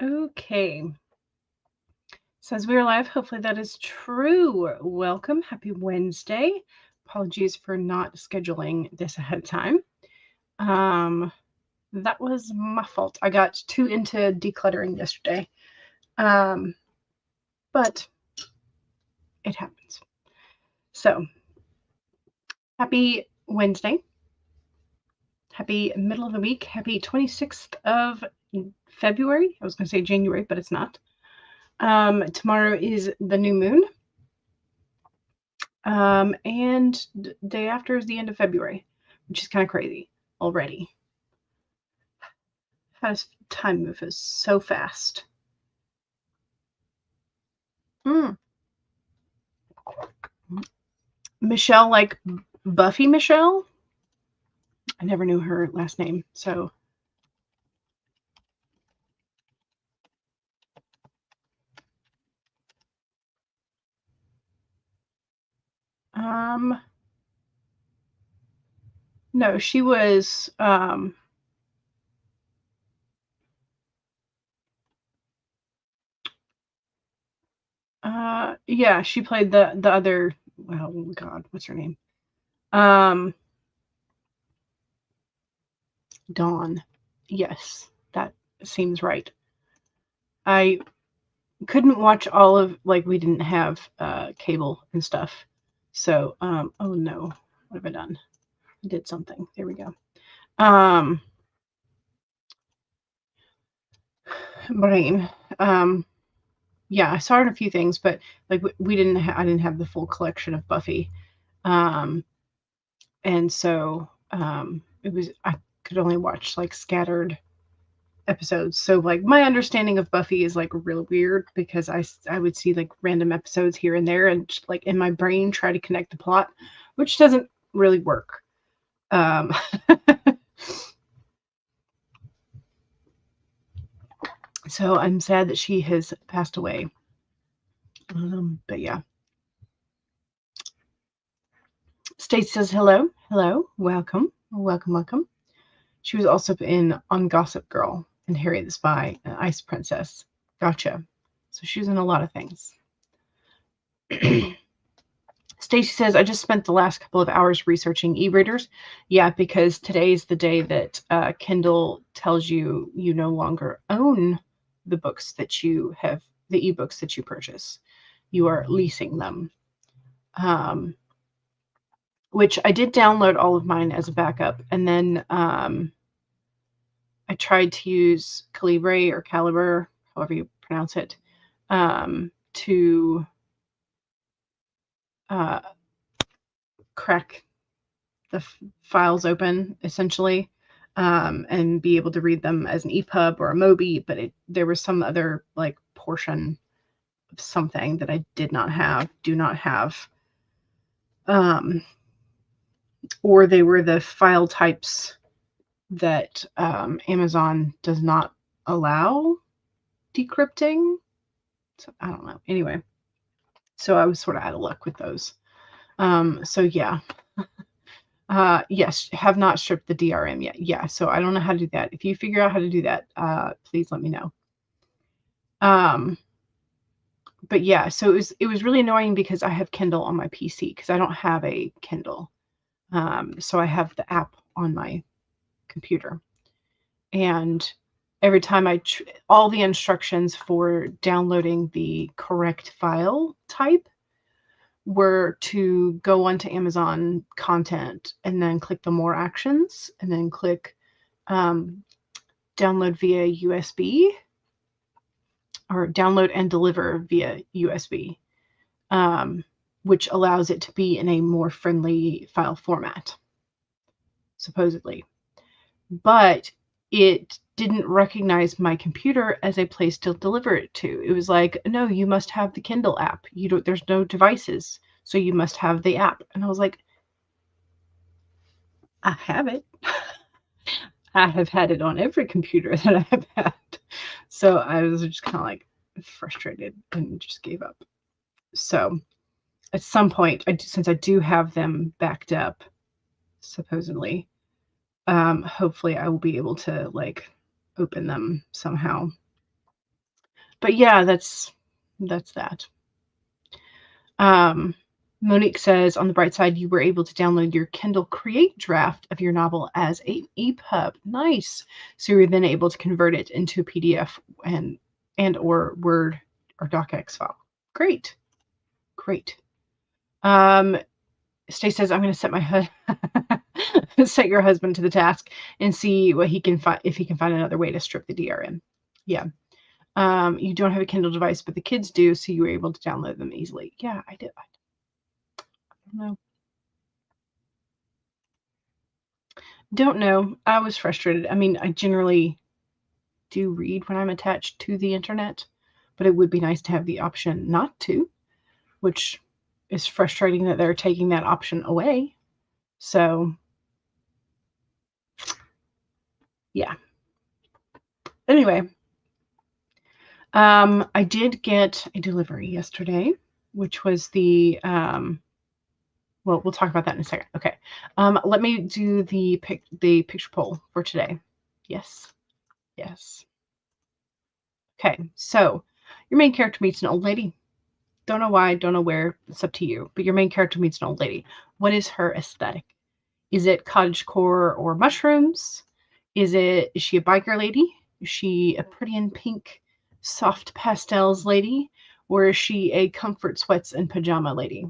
Okay. Says we are live. Hopefully that is true. Welcome. Happy Wednesday. Apologies for not scheduling this ahead of time. That was my fault. I got too into decluttering yesterday. But it happens. So, happy Wednesday. Happy middle of the week. Happy 26th of February. I was going to say January, but it's not. Tomorrow is the new moon. And day after is the end of February, which is kind of crazy already. How does time move so fast? Michelle, like Buffy Michelle? I never knew her last name, so. No, she was, yeah, she played the other, oh God, what's her name? Dawn. Yes, that seems right. I couldn't watch all of, like, we didn't have cable and stuff. So, oh no, what have I done? I did something. There we go. Brain. Yeah, I saw it in a few things, but like we didn't. I didn't have the full collection of Buffy, and so it was. I could only watch like scattered episodes. So like my understanding of Buffy is like real weird because I would see like random episodes here and there and like in my brain try to connect the plot, which doesn't really work. So I'm sad that she has passed away. But yeah. Stace says hello. Hello. Welcome. Welcome, welcome. She was also on Gossip Girl and Harry the Spy and Ice Princess. Gotcha. So she was in a lot of things. Stacy says, I just spent the last couple of hours researching e-readers. Yeah, because today's the day that Kindle tells you you no longer own the books that you have, the ebooks that you purchase. You are leasing them. Which I did download all of mine as a backup. And then I tried to use Calibre, however you pronounce it, to crack the files open, essentially, and be able to read them as an EPUB or a Mobi, but there was some other like portion of something that I do not have. Or they were the file types that Amazon does not allow decrypting. So I don't know. Anyway, so I was sort of out of luck with those. So yeah. Yes, have not stripped the DRM yet. Yeah, so I don't know how to do that. If you figure out how to do that, please let me know. But yeah, so it was really annoying because I have Kindle on my PC because I don't have a Kindle. So I have the app on my computer. And every time all the instructions for downloading the correct file type were to go onto Amazon content and then click the more actions and then click download via USB or download and deliver via USB, which allows it to be in a more friendly file format, supposedly. But it didn't recognize my computer as a place to deliver it to. It was like, no, you must have the Kindle app. There's no devices, so you must have the app. And I was like, I have it. I have had it on every computer that I have had. So I was just kind of like frustrated and just gave up. So at some point, since I do have them backed up, supposedly, hopefully I will be able to like open them somehow. But yeah, that's that. Monique says, on the bright side, you were able to download your Kindle Create draft of your novel as an EPUB. Nice. So you were then able to convert it into a PDF and or Word or DocX file. Great. Great. Stay says, I'm going to set my set your husband to the task and see what he can find, if he can find another way to strip the DRM. Yeah. You don't have a Kindle device, but the kids do, so you were able to download them easily. Yeah, I did. No. Don't know. I was frustrated. I mean, I generally do read when I'm attached to the internet, but it would be nice to have the option not to, which is frustrating that they're taking that option away. So, yeah. Anyway, I did get a delivery yesterday, which was the well, we'll talk about that in a second. Okay. Let me do the picture poll for today. Yes. Yes. Okay. So your main character meets an old lady. Don't know why, don't know where. It's up to you. But your main character meets an old lady. What is her aesthetic? Is it cottage-core or mushrooms? Is she a biker lady? Is she a pretty in pink, soft pastels lady? Or is she a comfort sweats and pajama lady?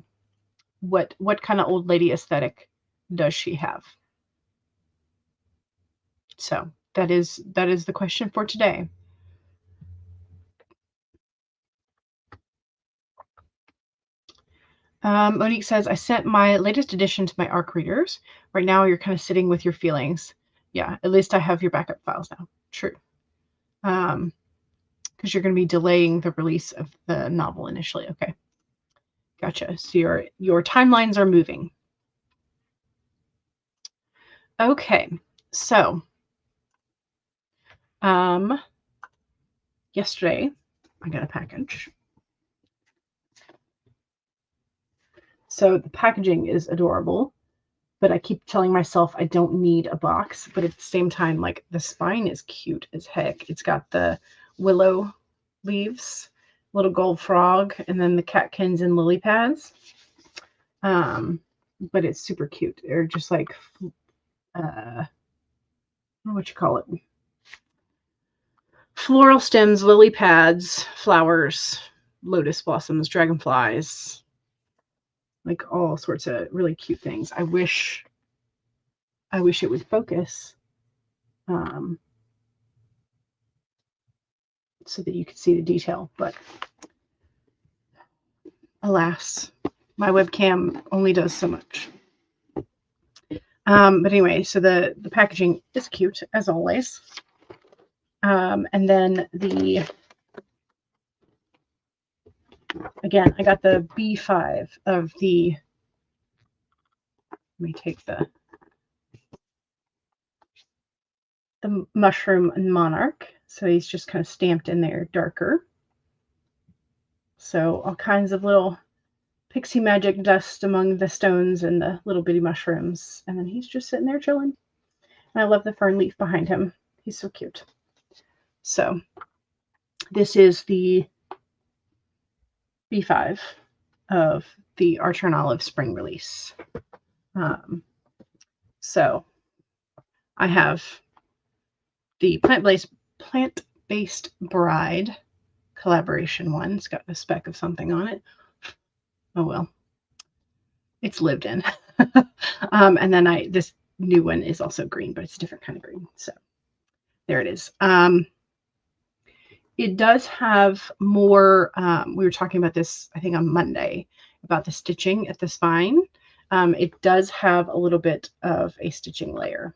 What kind of old lady aesthetic does she have? So that is the question for today. Monique says, I sent my latest edition to my ARC readers. Right now, you're kind of sitting with your feelings. Yeah, at least I have your backup files now. True. Because you're going to be delaying the release of the novel initially. Okay. Gotcha. So your timelines are moving. Okay. So, yesterday, I got a package. So the packaging is adorable, but I keep telling myself I don't need a box. But at the same time, like, the spine is cute as heck. It's got the willow leaves, little gold frog, and then the catkins and lily pads. But it's super cute. They're just like, I don't know what you call it. Floral stems, lily pads, flowers, lotus blossoms, dragonflies, like all sorts of really cute things. I wish it would focus, so that you could see the detail, but alas, my webcam only does so much. But anyway, so the packaging is cute as always. And then again, I got the B5 of the, let me take the mushroom monarch. So he's just kind of stamped in there darker. So all kinds of little pixie magic dust among the stones and the little bitty mushrooms. And then he's just sitting there chilling. And I love the fern leaf behind him. He's so cute. So this is the B5 of the Archer and Olive spring release. So I have the plant-based bride collaboration one. It's got a speck of something on it. Oh well, it's lived in. And then this new one is also green, but it's a different kind of green. So there it is. It does have more. We were talking about this, I think, on Monday about the stitching at the spine. It does have a little bit of a stitching layer.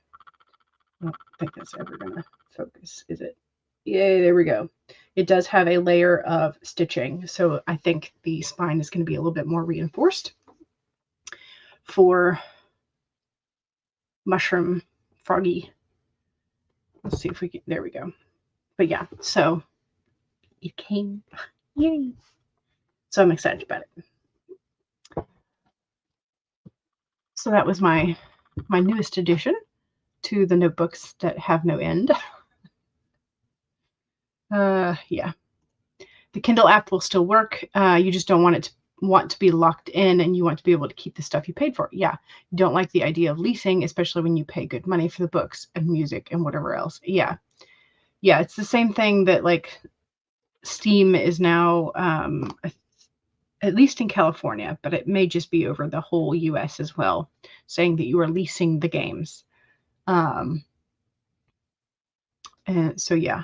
I don't think that's ever going to focus, is it? Yay, there we go. It does have a layer of stitching, so I think the spine is going to be a little bit more reinforced for mushroom froggy. Let's see if we can, there we go. But yeah, so it came. Yay. So I'm excited about it. So that was my newest addition to the notebooks that have no end. Yeah. The Kindle app will still work. You just don't want to be locked in, and you want to be able to keep the stuff you paid for. Yeah. You don't like the idea of leasing, especially when you pay good money for the books and music and whatever else. Yeah. Yeah. It's the same thing that like Steam is now, at least in California, but it may just be over the whole US as well, saying that you are leasing the games. And so, yeah,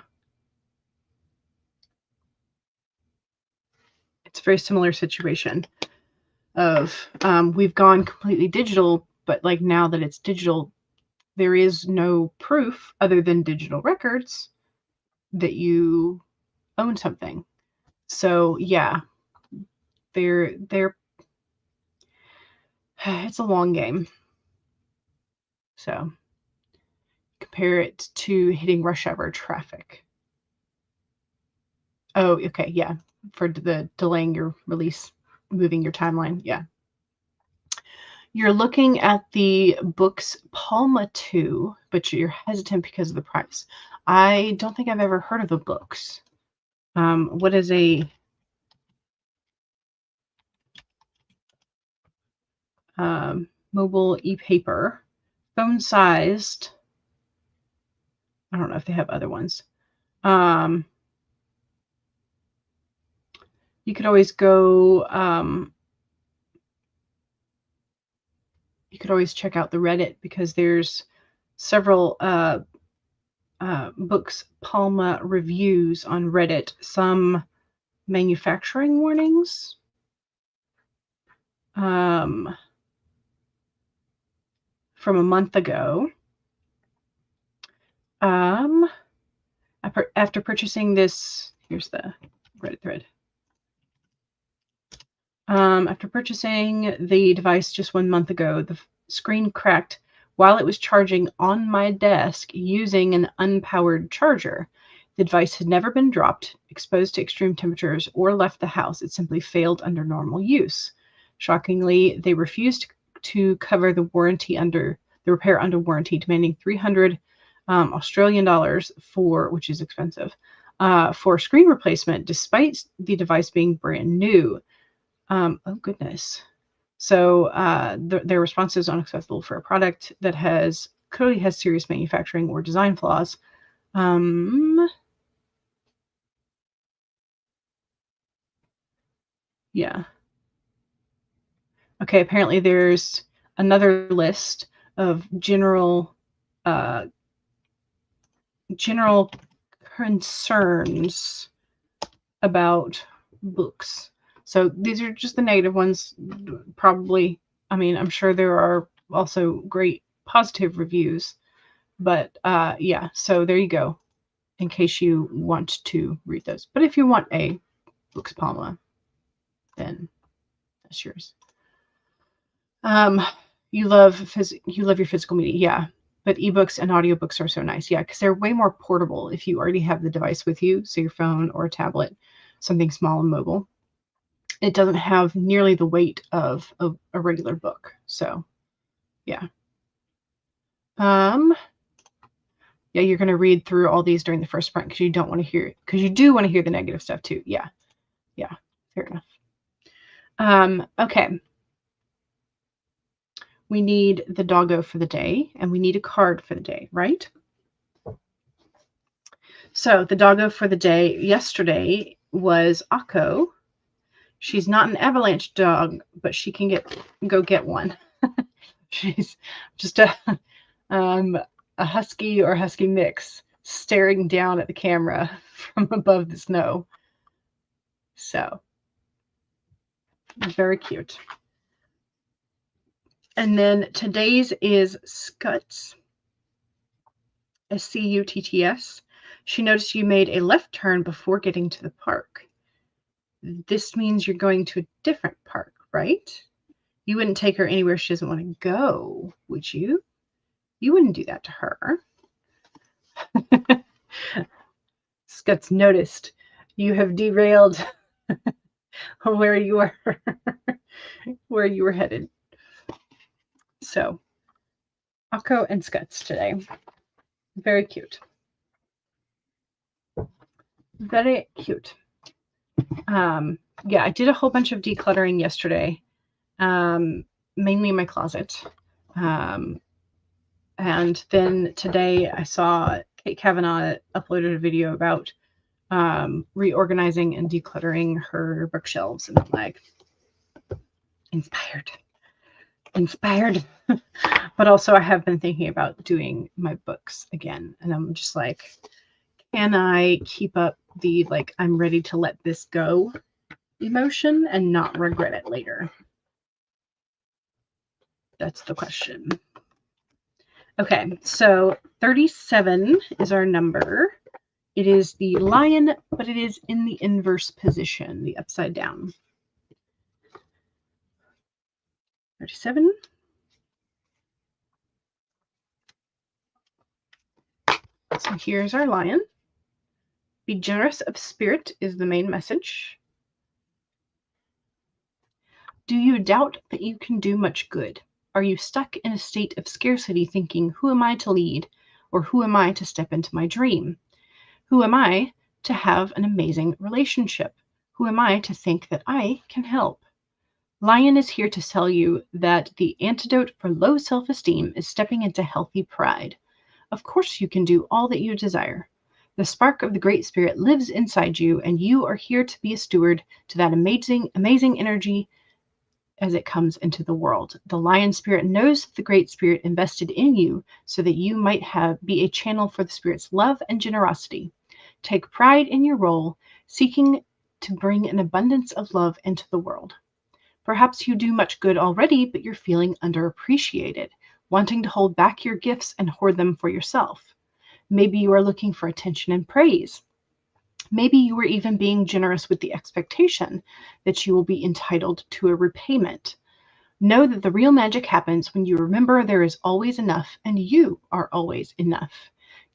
it's a very similar situation of we've gone completely digital, but like now that it's digital, there is no proof other than digital records that you own something. So yeah, they're it's a long game. So compare it to hitting rush hour traffic. Oh, okay, yeah, for the delaying your release, moving your timeline. Yeah. You're looking at the books Palma 2, but you're hesitant because of the price. I don't think I've ever heard of the books. What is a mobile e-paper, phone-sized? I don't know if they have other ones. You could always go, you could always check out the Reddit because there's several books Palma reviews on Reddit, some manufacturing warnings. From a month ago. After purchasing this, here's the Reddit thread. After purchasing the device just 1 month ago, the screen cracked while it was charging on my desk using an unpowered charger. The device had never been dropped, exposed to extreme temperatures, or left the house. It simply failed under normal use. Shockingly, they refused to cover the repair under warranty, demanding 300 Australian dollars which is expensive, for screen replacement, despite the device being brand new. Oh goodness. So their response is unacceptable for a product that clearly has serious manufacturing or design flaws. Yeah. Okay, apparently there's another list of general concerns about books. So these are just the negative ones. Probably, I mean, I'm sure there are also great positive reviews, but yeah, so there you go, in case you want to read those. But if you want a Books Palma, then that's yours. You love your physical media, yeah, but ebooks and audiobooks are so nice, yeah, because they're way more portable if you already have the device with you, so your phone or a tablet, something small and mobile. It doesn't have nearly the weight of a regular book. So, yeah. Yeah, you're going to read through all these during the first sprint because you don't want to hear, because you do want to hear the negative stuff too. Yeah. Yeah. Fair enough. Okay. We need the doggo for the day, and we need a card for the day, right? So the doggo for the day yesterday was Akko. She's not an avalanche dog, but she can go get one. She's just a husky or husky mix staring down at the camera from above the snow. So very cute. And then today's is Scutts, Scutts. She noticed you made a left turn before getting to the park. This means you're going to a different park, right? You wouldn't take her anywhere she doesn't want to go, would you? You wouldn't do that to her. Scutts noticed you have derailed where you were headed. So, Akko and Scutts today. Very cute. Very cute. Yeah, I did a whole bunch of decluttering yesterday, mainly my closet. And then today I saw Kate Kavanaugh uploaded a video about reorganizing and decluttering her bookshelves, and I'm like, inspired. But also I have been thinking about doing my books again, and I'm just like, can I keep up the like I'm ready to let this go emotion and not regret it later? That's the question. Okay, so 37 is our number. It is the lion, but it is in the inverse position, the upside down. 37. So here's our lion. Be generous of spirit is the main message. Do you doubt that you can do much good? Are you stuck in a state of scarcity thinking, who am I to lead? Or who am I to step into my dream? Who am I to have an amazing relationship? Who am I to think that I can help? Lion is here to tell you that the antidote for low self-esteem is stepping into healthy pride. Of course you can do all that you desire. The spark of the Great Spirit lives inside you, and you are here to be a steward to that amazing energy as it comes into the world. The Lion Spirit knows the Great Spirit invested in you so that you might be a channel for the Spirit's love and generosity. Take pride in your role, seeking to bring an abundance of love into the world. Perhaps you do much good already, but you're feeling underappreciated, wanting to hold back your gifts and hoard them for yourself. Maybe you are looking for attention and praise. Maybe you are even being generous with the expectation that you will be entitled to a repayment. Know that the real magic happens when you remember there is always enough and you are always enough.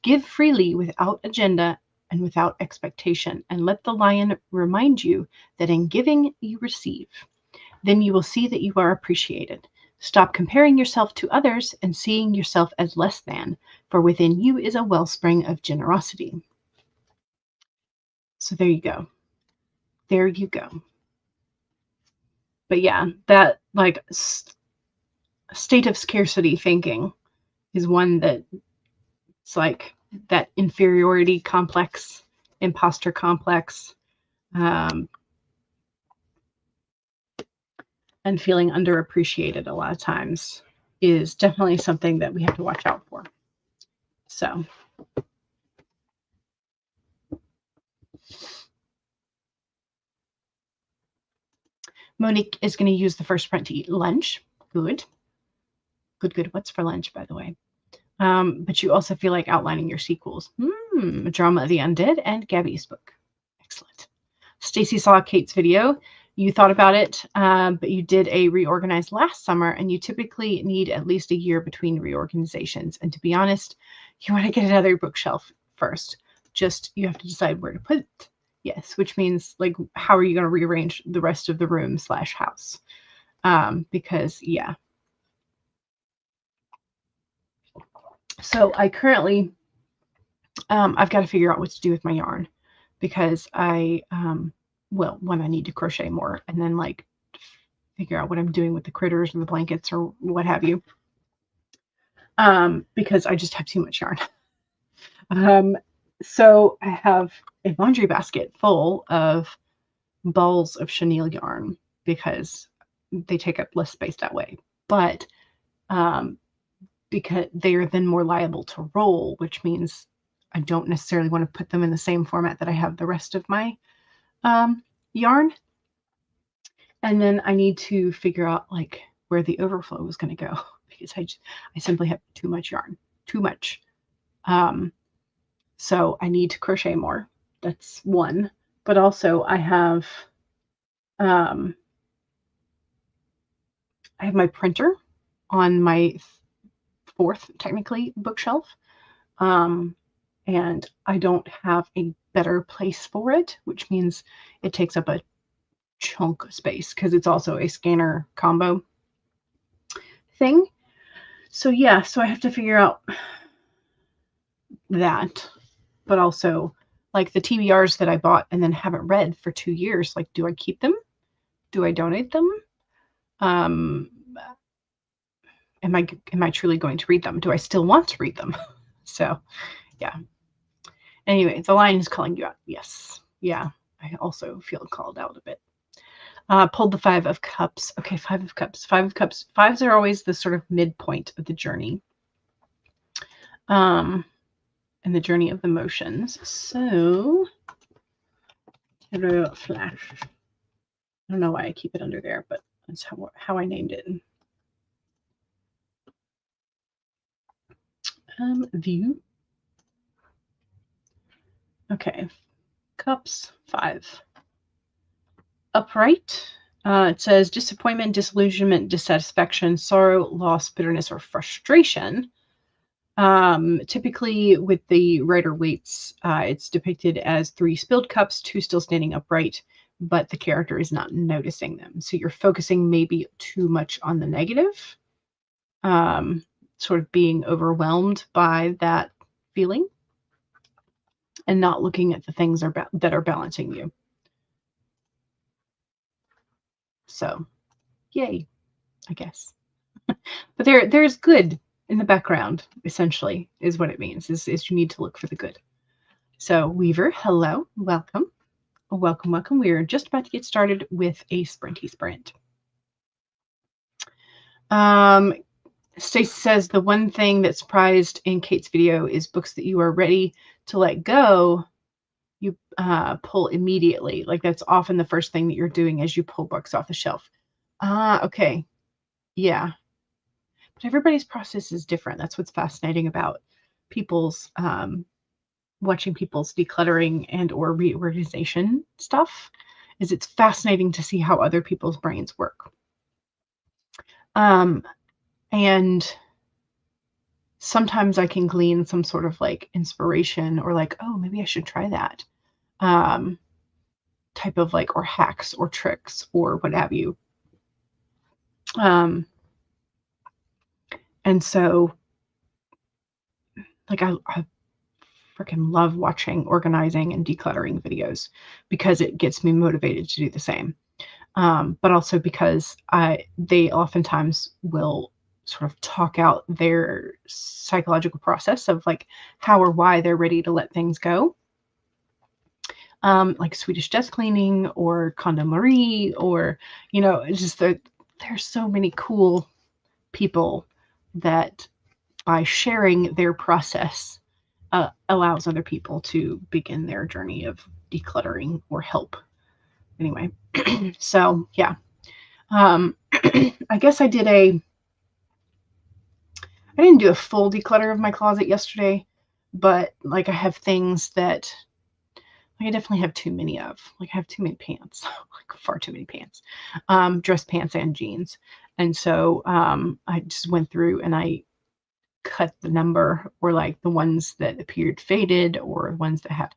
Give freely without agenda and without expectation, and let the lion remind you that in giving you receive. Then you will see that you are appreciated. Stop comparing yourself to others and seeing yourself as less than, for within you is a wellspring of generosity. So there you go. There you go. But yeah, that like state of scarcity thinking is one that it's like that inferiority complex, imposter complex, and feeling underappreciated a lot of times is definitely something that we have to watch out for. So Monique is going to use the first print to eat lunch. Good. What's for lunch, by the way? But you also feel like outlining your sequels. Drama of the Undead and Gabby's book. Excellent. Stacy saw Kate's video. You thought about it, but you did a reorganize last summer, and you typically need at least a year between reorganizations. And to be honest, you want to get another bookshelf first. Just you have to decide where to put it. Yes, which means like how are you going to rearrange the rest of the room / house? Because yeah. So I currently I've got to figure out what to do with my yarn, because I when I need to crochet more, and then like figure out what I'm doing with the critters or the blankets or what have you, because I just have too much yarn. So I have a laundry basket full of balls of chenille yarn because they take up less space that way, but because they are then more liable to roll, which means I don't necessarily want to put them in the same format that I have the rest of my yarn. And then I need to figure out like where the overflow is going to go, because I simply have too much yarn, too much. So I need to crochet more. That's one. But also I have my printer on my fourth, technically, bookshelf. And I don't have a better place for it, which means it takes up a chunk of space because it's also a scanner combo thing. So yeah, so I have to figure out that, but also Like the TBRs that I bought and then haven't read for 2 years. Like, do I keep them? Do I donate them? Am I truly going to read them? Do I still want to read them? So, yeah. Anyway, the lion is calling you out. Yes. Yeah. I also feel called out a bit. Pulled the 5 of Cups. Okay, 5 of Cups. 5 of Cups. 5s are always the sort of midpoint of the journey. And the journey of the motions. So, tarot flash. I don't know why I keep it under there, but that's how I named it. View. Okay. Cups, 5. Upright. It says disappointment, disillusionment, dissatisfaction, sorrow, loss, bitterness, or frustration. Typically with the Rider-Waite's, it's depicted as 3 spilled cups, 2 still standing upright, but the character is not noticing them. So you're focusing maybe too much on the negative, sort of being overwhelmed by that feeling and not looking at the things that are balancing you. So, yay, I guess. But there's good in the background, essentially, is what it means, is you need to look for the good. So, Weaver, hello, welcome. Welcome, welcome. We're just about to get started with a sprinty sprint. Stacey says the one thing that surprised in Kate's video is books that you are ready to let go, you pull immediately. Like that's often the first thing that you're doing as you pull books off the shelf. Okay. Yeah. But everybody's process is different. That's what's fascinating about people's watching people's decluttering and or reorganization stuff, is it's fascinating to see how other people's brains work. And sometimes I can glean some sort of like inspiration or like, oh, maybe I should try that type of like, or hacks or tricks or what have you. And so like I freaking love watching organizing and decluttering videos because it gets me motivated to do the same. But also because they oftentimes will sort of talk out their psychological process of like how or why they're ready to let things go. Like Swedish desk cleaning or Kondo Marie, or, you know, it's just that there's so many cool people that by sharing their process allows other people to begin their journey of decluttering or help. Anyway, so yeah. I guess I didn't do a full declutter of my closet yesterday, but like I have things that like I definitely have too many of. Like I have too many pants, like far too many pants, dress pants and jeans. And so I just went through and I cut the number, or like the ones that appeared faded or the ones that had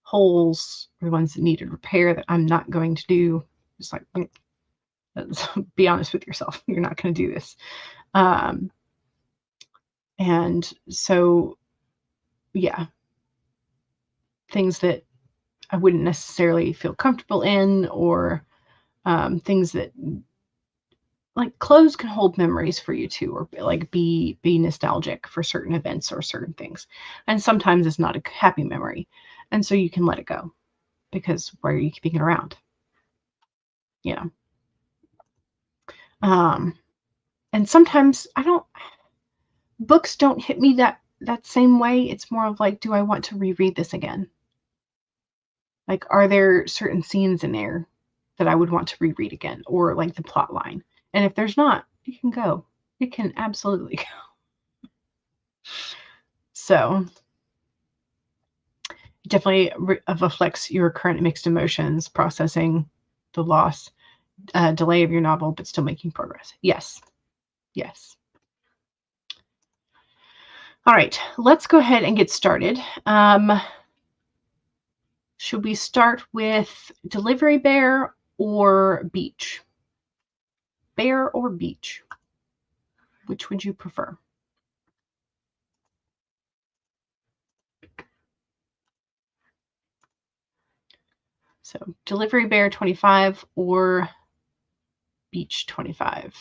holes or the ones that needed repair that I'm not going to do. Just like, be honest with yourself. You're not going to do this. And so, yeah, things that I wouldn't necessarily feel comfortable in, or things that like clothes can hold memories for you too, or like be nostalgic for certain events or certain things. And sometimes it's not a happy memory. And so you can let it go, because why are you keeping it around? You know? And sometimes books don't hit me that same way. It's more of like, do I want to reread this again? Like, are there certain scenes in there that I would want to reread again, or like the plot line? And if there's not, it can go. It can absolutely go. So it definitely reflects your current mixed emotions, processing the loss, delay of your novel, but still making progress. Yes. Yes. All right, let's go ahead and get started. Should we start with Delivery Bear or Beach? Bear or Beach? Which would you prefer? So delivery bear 25 or beach 25.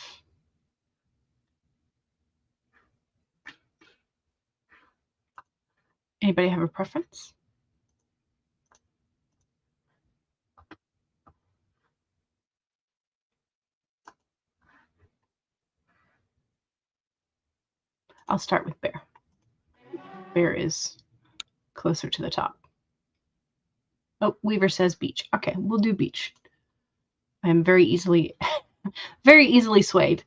Anybody have a preference? I'll start with bear. Bear is closer to the top. Oh, Weaver says beach. Okay, we'll do beach. I'm very easily swayed.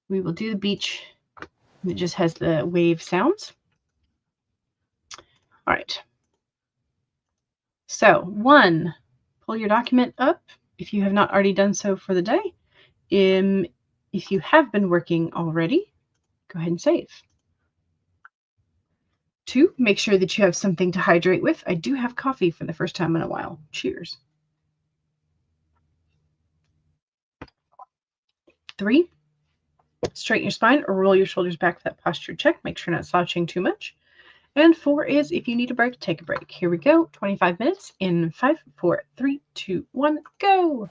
We will do the beach. It just has the wave sounds. All right. So 1, pull your document up if you have not already done so for the day. If you have been working already, go ahead and save. 2, make sure that you have something to hydrate with. I do have coffee for the first time in a while. Cheers. 3, straighten your spine or roll your shoulders back for that posture check. Make sure you're not slouching too much. And 4 is if you need a break, take a break. Here we go. 25 minutes in 5, 4, 3, 2, 1, go.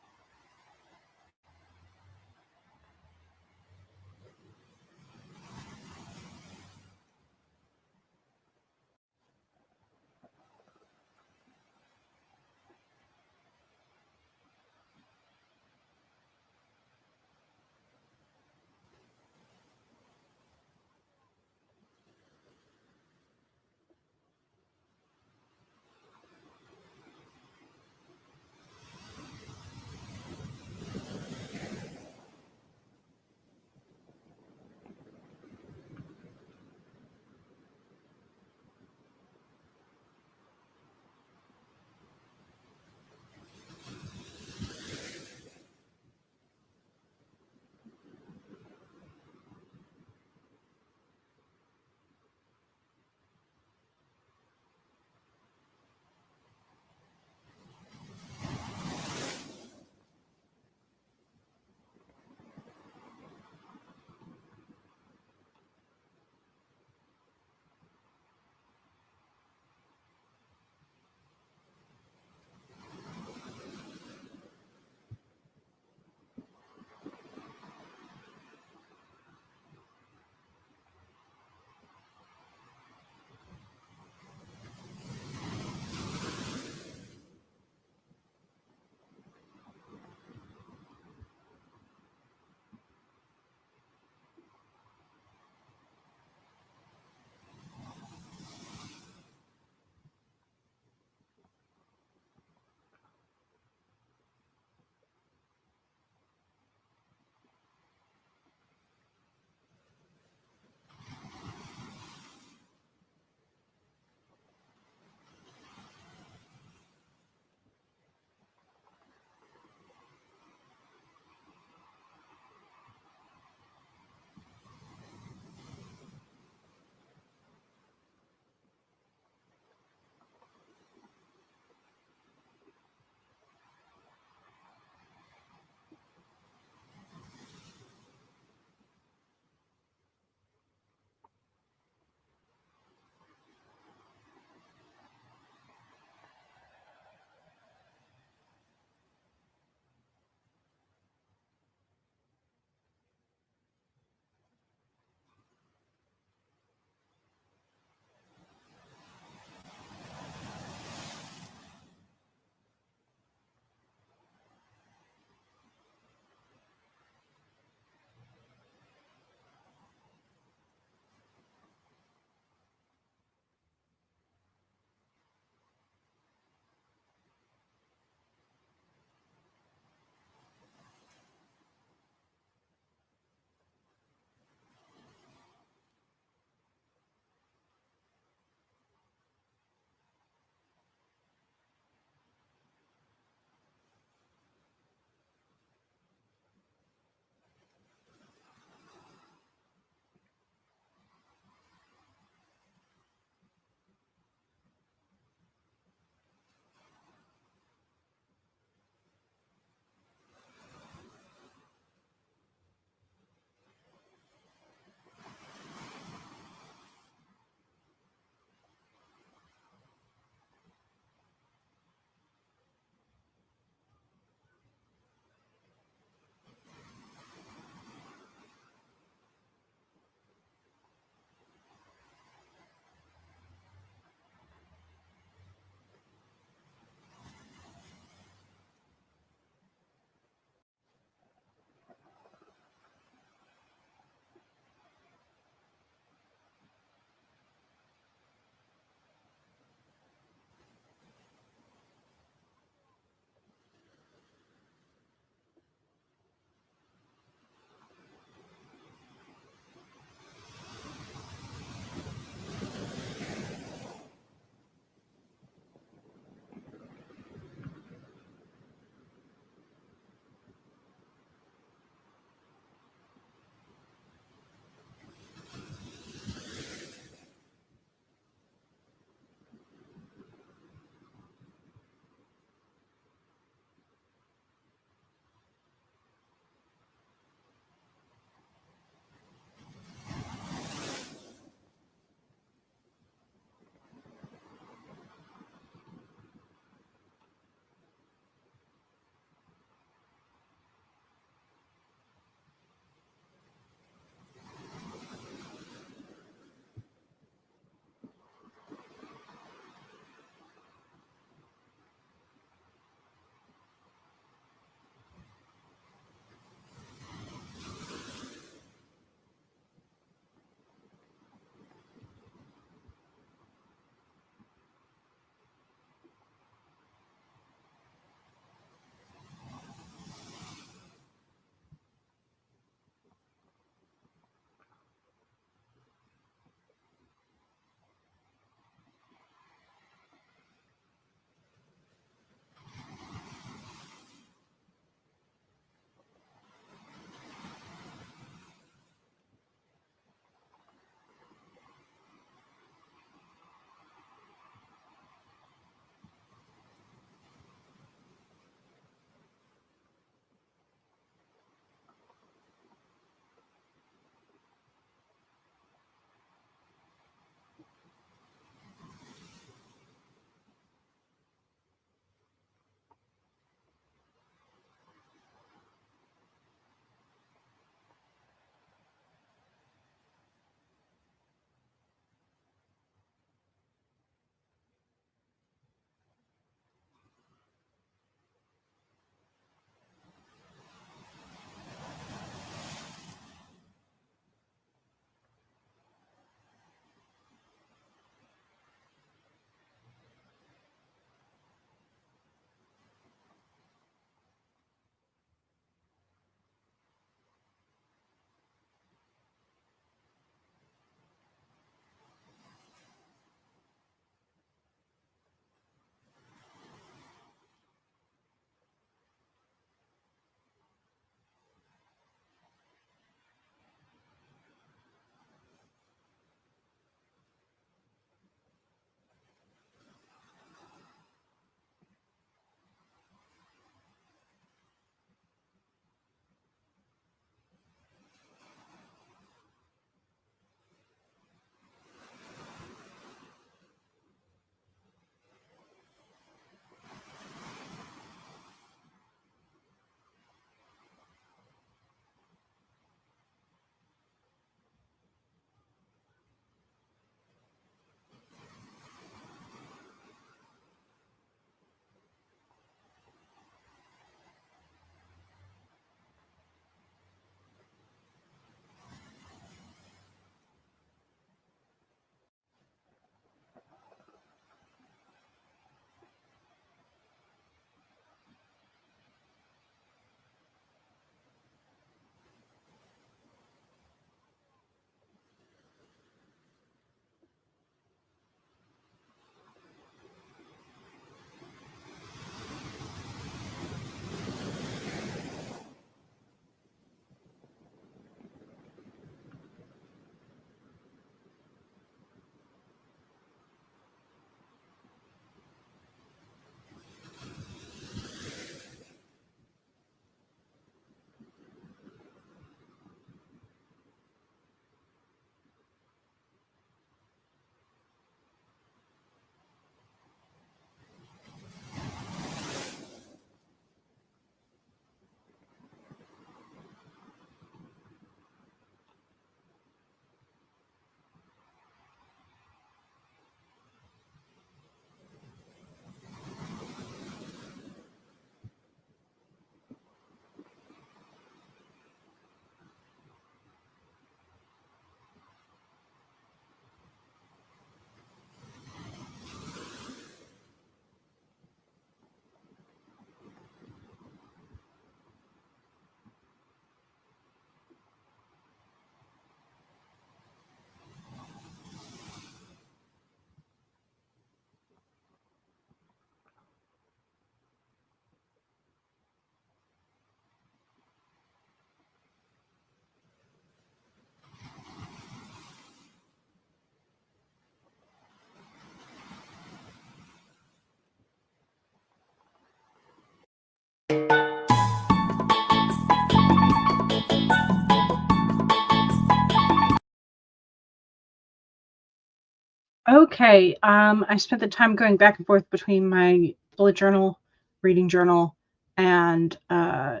Okay. I spent the time going back and forth between my bullet journal, reading journal, and a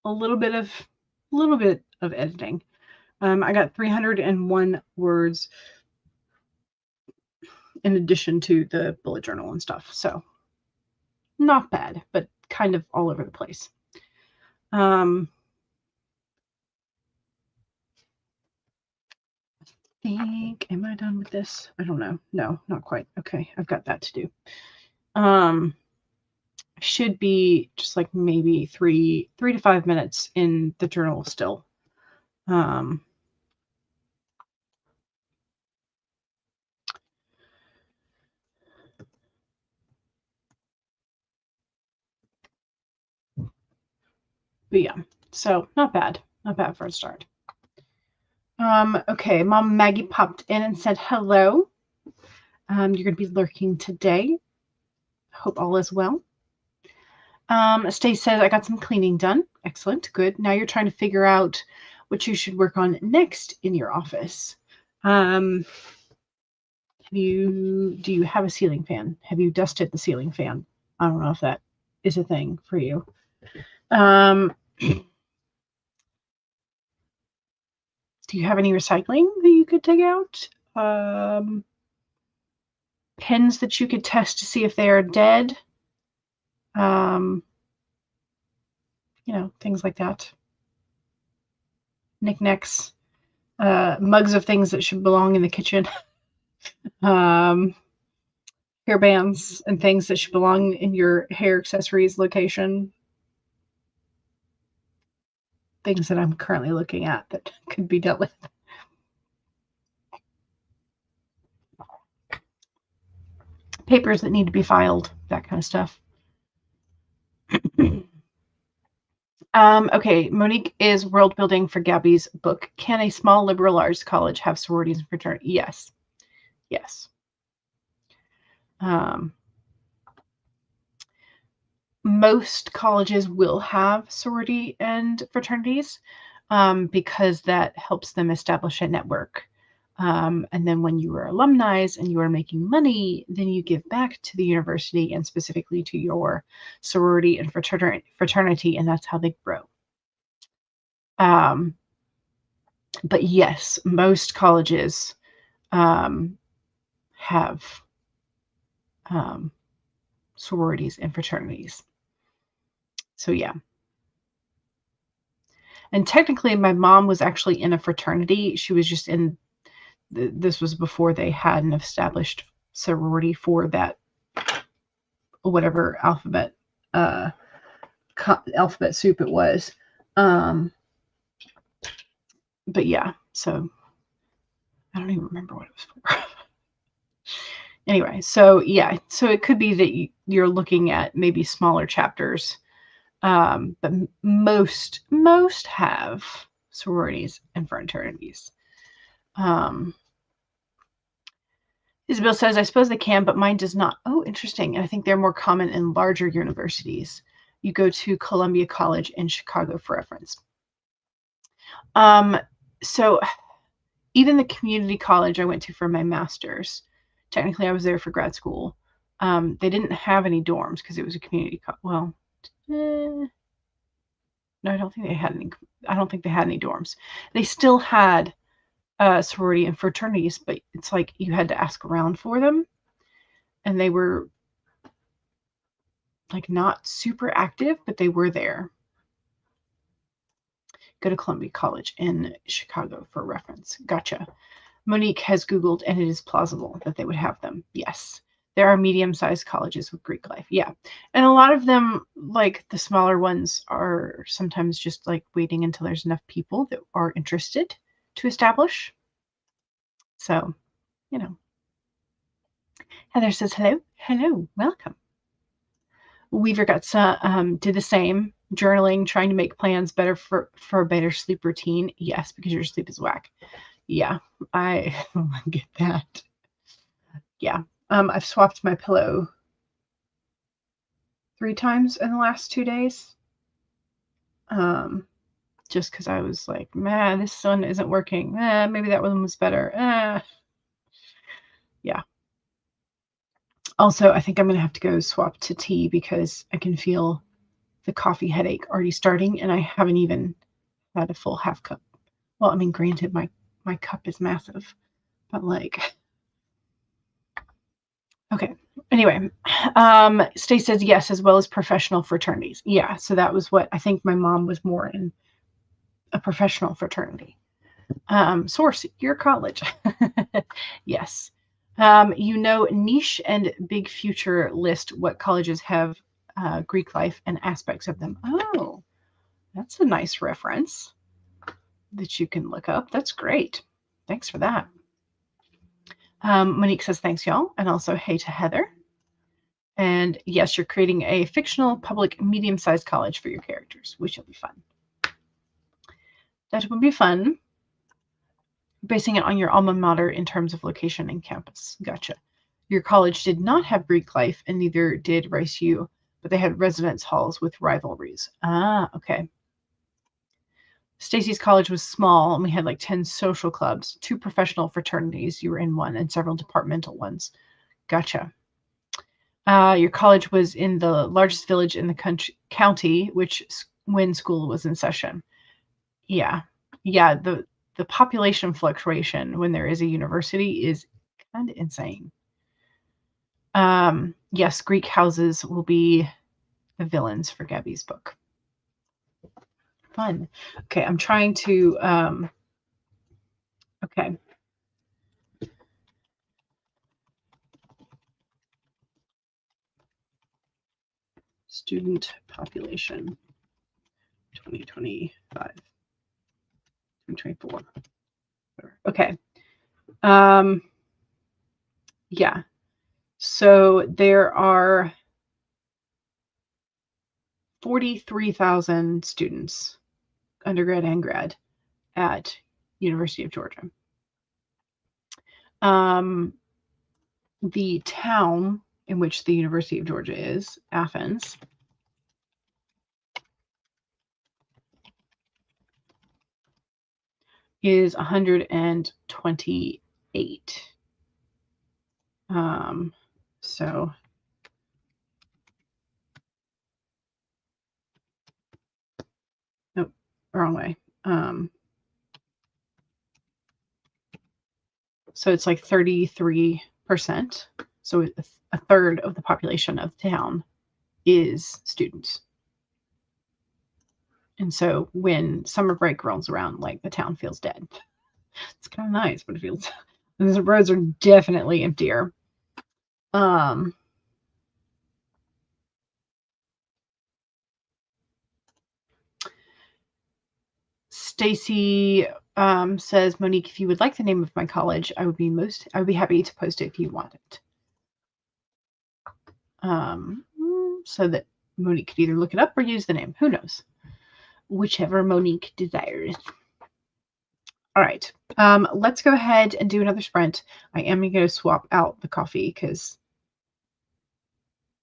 little bit of editing. I got 301 words in addition to the bullet journal and stuff. So not bad, but kind of all over the place. I think, am I done with this? I don't know. No, not quite. Okay, I've got that to do. Should be just like maybe 3 to 5 minutes in the journal still. But yeah, so not bad for a start. Okay, Mom Maggie popped in and said hello. You're going to be lurking today. Hope all is well. Stace says, I got some cleaning done. Excellent. Good. Now you're trying to figure out what you should work on next in your office. Do you have a ceiling fan? Have you dusted the ceiling fan? I don't know if that is a thing for you. Do you have any recycling that you could take out? Pens that you could test to see if they are dead? Things like that. Knickknacks, mugs of things that should belong in the kitchen. Hair bands and things that should belong in your hair accessories location. Things that I'm currently looking at that could be dealt with. Papers that need to be filed, that kind of stuff. Okay, Monique is world building for Gabby's book. Can a small liberal arts college have sororities and fraternities? Yes. Yes. Most colleges will have sorority and fraternities because that helps them establish a network. And then when you are alumni and you are making money, then you give back to the university and specifically to your sorority and fraternity, and that's how they grow. But yes, most colleges have sororities and fraternities. So yeah. And technically, my mom was actually in a fraternity. She was just in, this was before they had an established sorority for that, whatever alphabet soup it was. But yeah, so I don't even remember what it was for. Anyway, so yeah, so it could be that you're looking at maybe smaller chapters. But most have sororities and fraternities. Isabel says, I suppose they can, but mine does not. Oh, interesting. And I think they're more common in larger universities. You go to Columbia College in Chicago for reference. So even the community college I went to for my master's, technically I was there for grad school. They didn't have any dorms because it was a community college. No, I don't think they had any. I don't think they had any dorms. They still had sorority and fraternities, but it's like you had to ask around for them, and they were like not super active, but they were there. Go to Columbia College in Chicago for reference. Gotcha. Monique has Googled, and it is plausible that they would have them. Yes. There are medium-sized colleges with Greek life. Yeah. And a lot of them, like the smaller ones, are sometimes just like waiting until there's enough people that are interested to establish. So, Heather says, hello. Hello. Welcome. Weaver got did the same. Journaling, trying to make plans better for a better sleep routine. Yes, because your sleep is whack. Yeah, I get that. Yeah. I've swapped my pillow 3 times in the last 2 days. just because I was like, man, this one isn't working. Maybe that one was better. Yeah. Also, I think I'm going to have to go swap to tea because I can feel the coffee headache already starting, and I haven't even had a full half cup. Well, I mean, granted, my cup is massive, but like, okay. Anyway, Stay says yes, as well as professional fraternities. Yeah, so that was what I think my mom was more in a professional fraternity. Source, your college. Yes. Niche and big future list what colleges have Greek life and aspects of them. Oh, that's a nice reference that you can look up. That's great. Thanks for that. Monique says, thanks, y'all. And also, hey to Heather. And yes, you're creating a fictional public medium-sized college for your characters, which will be fun. That will be fun. Basing it on your alma mater in terms of location and campus. Gotcha. Your college did not have Greek life, and neither did Rice U, but they had residence halls with rivalries. Ah, okay. Stacy's college was small, and we had like 10 social clubs, 2 professional fraternities, you were in one, and several departmental ones. Gotcha. Your college was in the largest village in the county, when school was in session. Yeah. Yeah, the population fluctuation when there is a university is kind of insane. Yes, Greek houses will be the villains for Gabby's book. Fun. Okay, I'm trying to okay. Student population 2025. 2024. Okay. Yeah. So there are 43,000 students, undergrad and grad, at University of Georgia. The town in which the University of Georgia is, Athens, is 128. So nope, wrong way. So it's like 33%. So a third of the population of the town is students. And so when summer break rolls around, like the town feels dead. It's kind of nice, but it feels the roads are definitely emptier. Stacy says, Monique, if you would like the name of my college, I would be happy to post it if you want it. So that Monique could either look it up or use the name. Who knows? Whichever Monique desires. All right. Let's go ahead and do another sprint. I am going to swap out the coffee because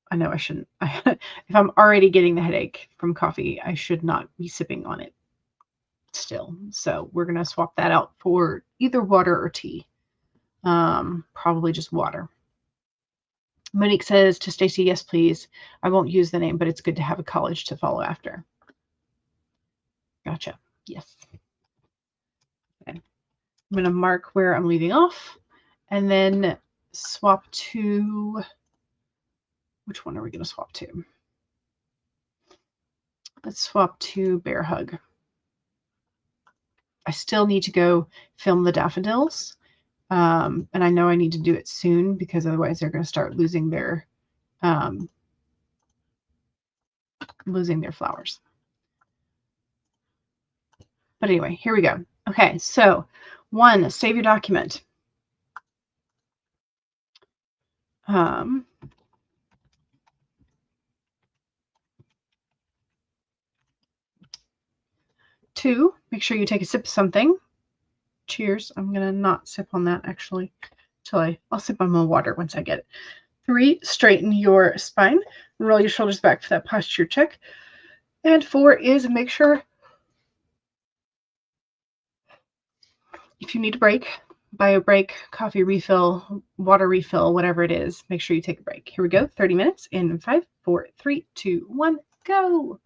I know I shouldn't. If I'm already getting the headache from coffee, I should not be sipping on it still. So we're going to swap that out for either water or tea. Probably just water. Monique says to Stacy, yes, please. I won't use the name, but it's good to have a college to follow after. Gotcha. Yes. Okay. I'm going to mark where I'm leaving off and then swap to, which one are we going to swap to? Let's swap to Bear Hug. I still need to go film the daffodils. And I know I need to do it soon because otherwise they're going to start losing their flowers. But anyway, here we go. Okay, so 1, save your document. 2, make sure you take a sip of something. Cheers. I'm going to not sip on that actually till I'll sip on my water once I get it. 3, straighten your spine. Roll your shoulders back for that posture check. And 4 is make sure if you need a break, bio break, coffee refill, water refill, whatever it is, make sure you take a break. Here we go. 30 minutes in 5, 4, 3, 2, 1, go.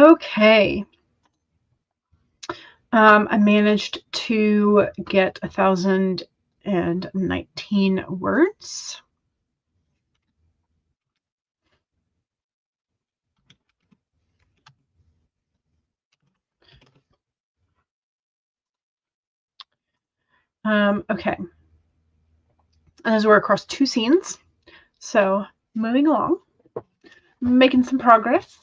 Okay. I managed to get 1,019 words. Okay. And those were across 2 scenes. So moving along, making some progress.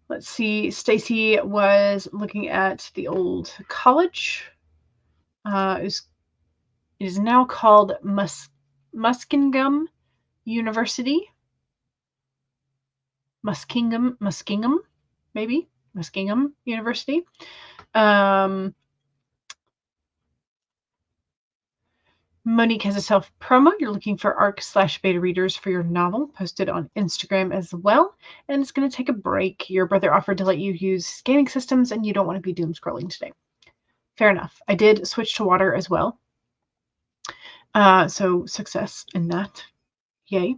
Let's see. Stacy was looking at the old college. It is now called Muskingum University. Muskingum, maybe Muskingum University. Monique has a self promo. You're looking for ARC/beta readers for your novel, posted on Instagram as well. And it's going to take a break. Your brother offered to let you use scanning systems, and you don't want to be doom scrolling today. Fair enough. I did switch to water as well. So success in that. Yay.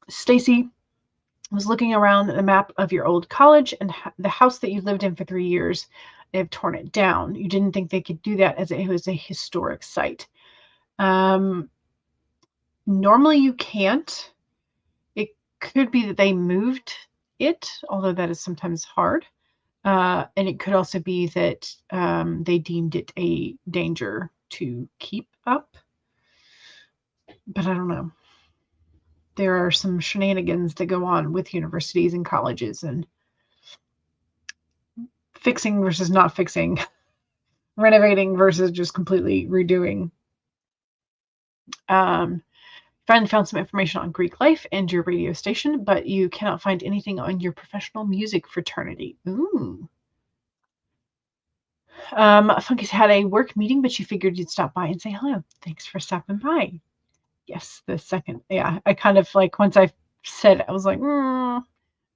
Stacy was looking around the map of your old college and the house that you lived in for 3 years. They've torn it down. You didn't think they could do that as it was a historic site. Normally you can't. It could be that they moved it, although that is sometimes hard. And it could also be that they deemed it a danger to keep up. But I don't know. There are some shenanigans that go on with universities and colleges, and fixing versus not fixing, renovating versus just completely redoing. Finally found some information on Greek life and your radio station, but you cannot find anything on your professional music fraternity. Ooh. Funky's had a work meeting, but she figured you'd stop by and say hello. Thanks for stopping by. Yes, the second. Yeah, I kind of like, once I said it, I was like, and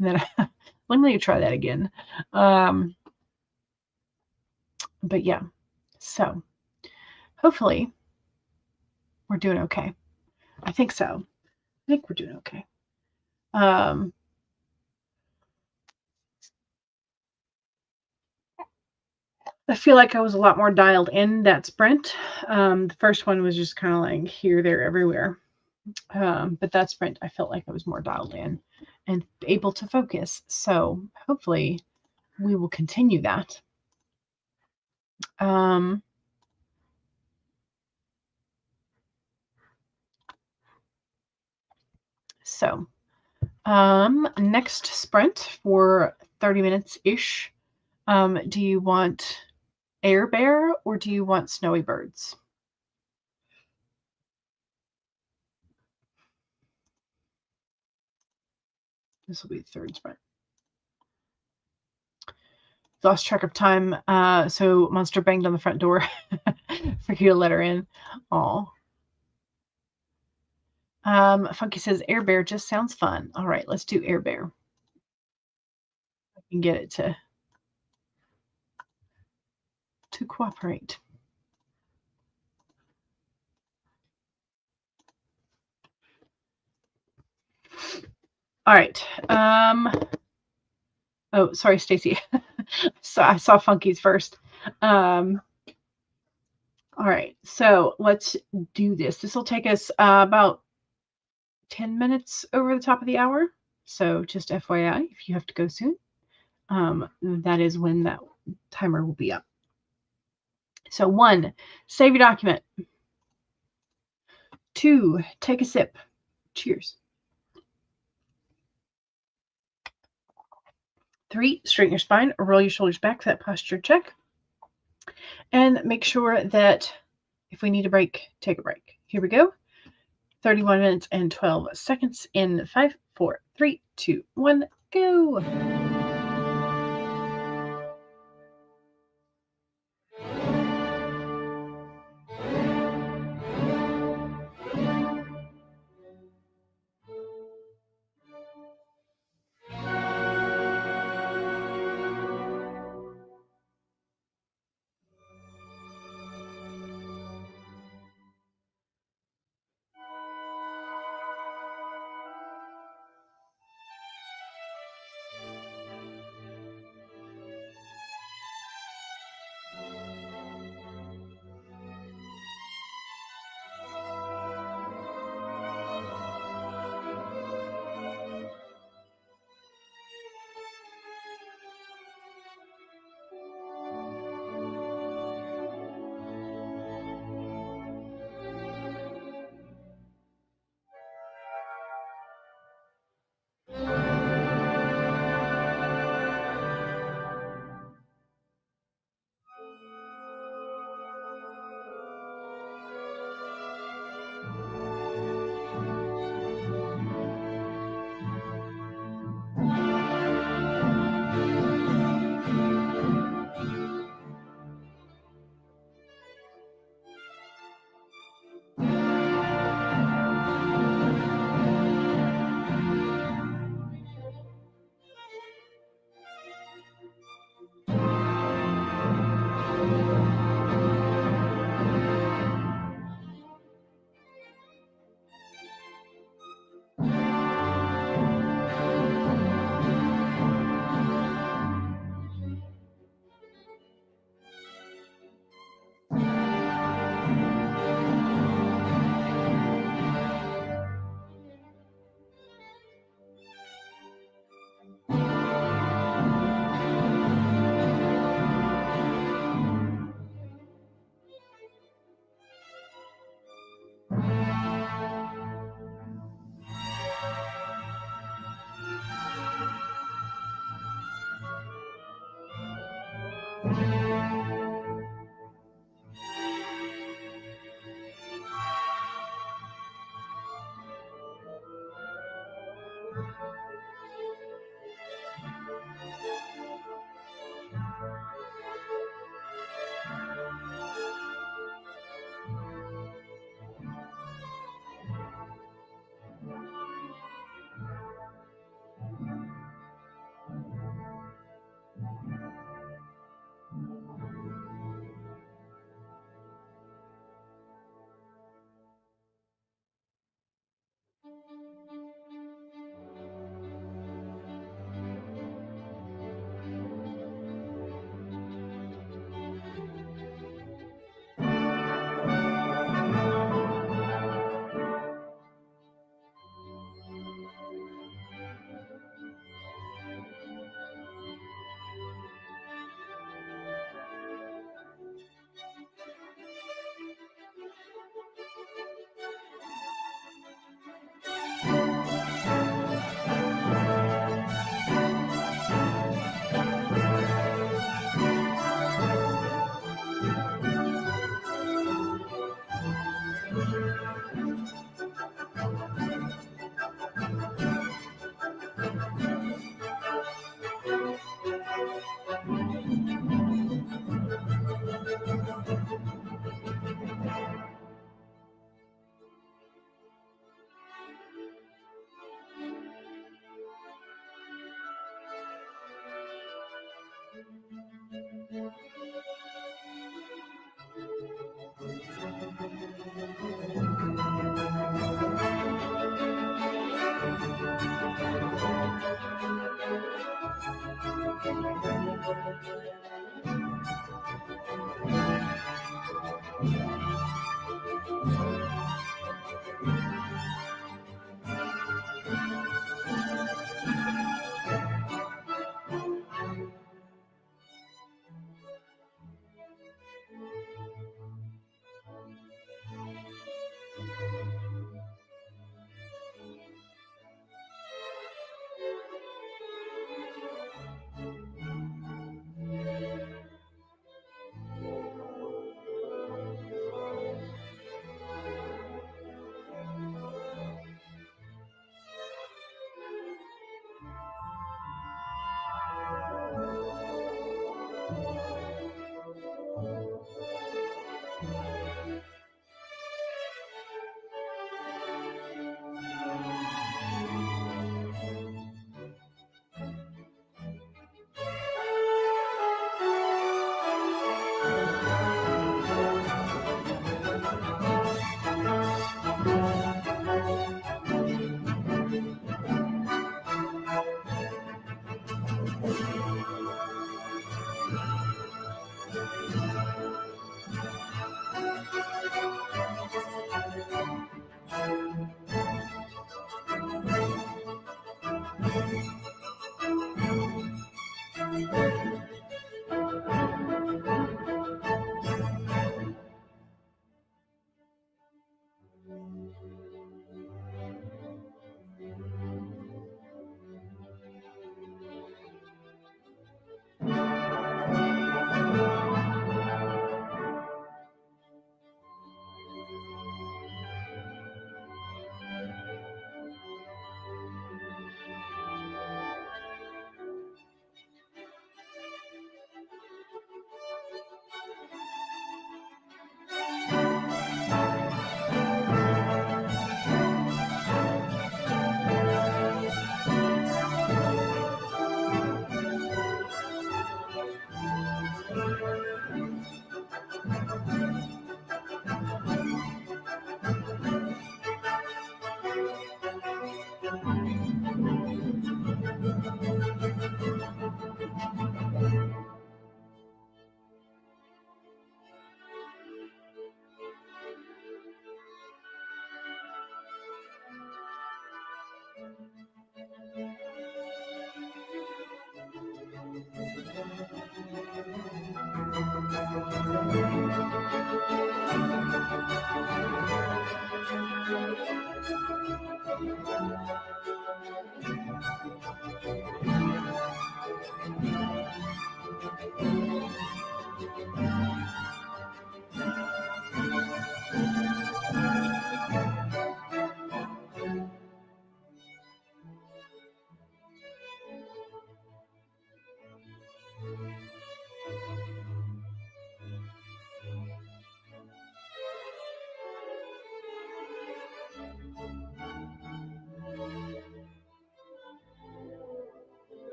then let me try that again. But yeah, so hopefully we're doing okay. I think so. I think we're doing okay. I feel like I was a lot more dialed in that sprint. The first one was just kind of like here, there, everywhere. But that sprint, I felt like I was more dialed in and able to focus. So hopefully we will continue that. So next sprint for 30 minutes-ish. Do you want Air Bear or do you want Snowy Birds? This will be the third sprint. Lost track of time. So Monster banged on the front door for you to let her in. Aw. Funky says Air Bear just sounds fun. All right, let's do Air Bear. I can get it to cooperate. All right. Oh, sorry, Stacy. So I saw Funky's first. All right, so let's do this. This will take us about 10 minutes over the top of the hour. So just FYI, if you have to go soon, that is when that timer will be up. So 1, save your document. 2, take a sip. Cheers. 3, straighten your spine, roll your shoulders back for that posture check. And make sure that if we need a break, take a break. Here we go. 31 minutes and 12 seconds in 5, 4, 3, 2, 1, go.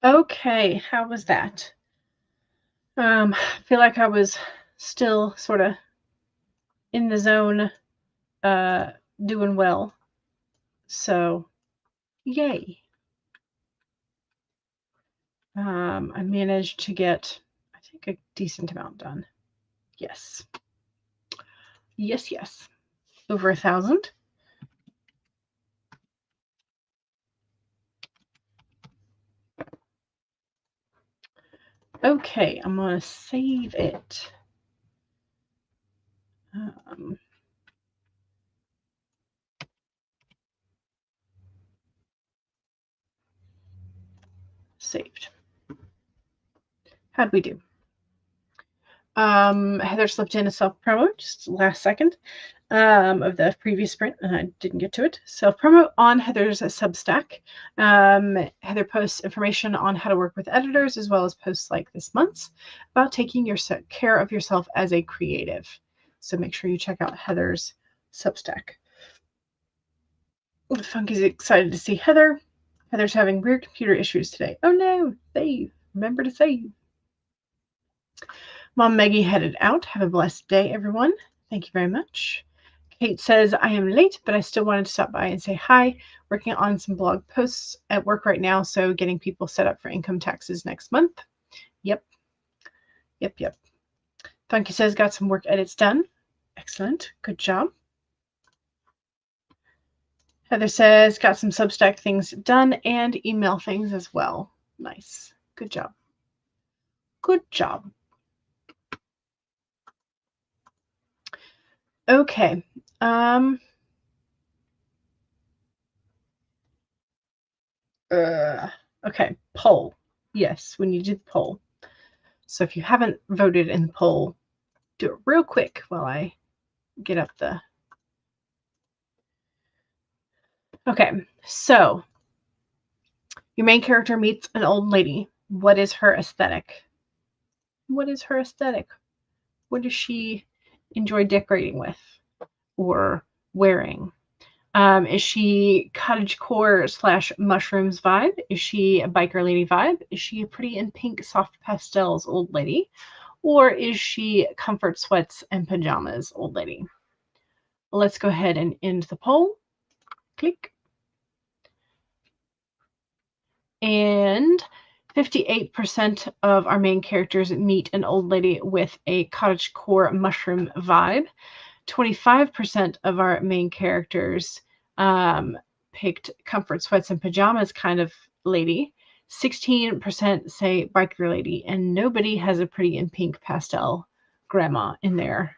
Okay, how was that? I feel like I was still sort of in the zone, uh, doing well. So, yay. I managed to get, I think, a decent amount done. Yes. Yes, yes. Over 1,000. Okay, I'm going to save it. Saved. How'd we do? Heather slipped in a self-promo just last second of the previous sprint, and I didn't get to it. Self-promo on Heather's Substack. Heather posts information on how to work with editors, as well as posts like this month's about taking care of yourself as a creative. So make sure you check out Heather's Substack. Funky's excited to see Heather. Heather's having weird computer issues today. Oh no, save. Remember to save. Mom Maggie headed out. Have a blessed day, everyone. Thank you very much. Kate says, I am late, but I still wanted to stop by and say hi. Working on some blog posts at work right now, so getting people set up for income taxes next month. Yep. Funky says, got some work edits done. Excellent. Good job. Heather says, got some Substack things done and email things as well. Nice. Good job. Good job. Okay. Okay. Poll. Yes, we need to do the poll. So if you haven't voted in the poll, do it real quick while I get up the... Okay, so your main character meets an old lady. What is her aesthetic? What is her aesthetic? What does she enjoy decorating with or wearing? Is she cottage-core / mushrooms vibe? Is she a biker lady vibe? Is she a pretty in pink soft pastels old lady? Or is she comfort sweats and pajamas old lady? Let's go ahead and end the poll. Click. And 58% of our main characters meet an old lady with a cottage-core mushroom vibe. 25% of our main characters picked comfort sweats and pajamas kind of lady. 16% say biker lady, and nobody has a pretty in pink pastel grandma in their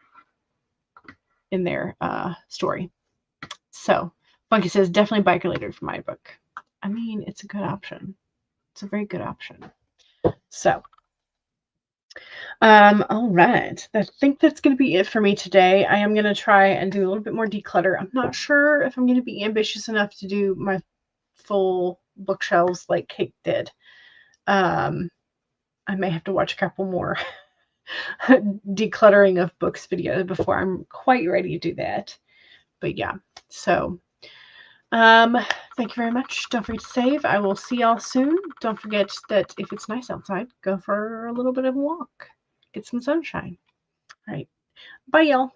story. So Funky says definitely biker lady for my book. I mean, it's a good option. It's a very good option. So all right. I think that's going to be it for me today. I am going to try and do a little bit more declutter. I'm not sure if I'm going to be ambitious enough to do my full bookshelves like Kate did. I may have to watch a couple more decluttering of books videos before I'm quite ready to do that. But yeah, so thank you very much. Don't forget to save. I will see y'all soon. Don't forget that if it's nice outside, go for a little bit of a walk. Get some sunshine. All right. Bye, y'all.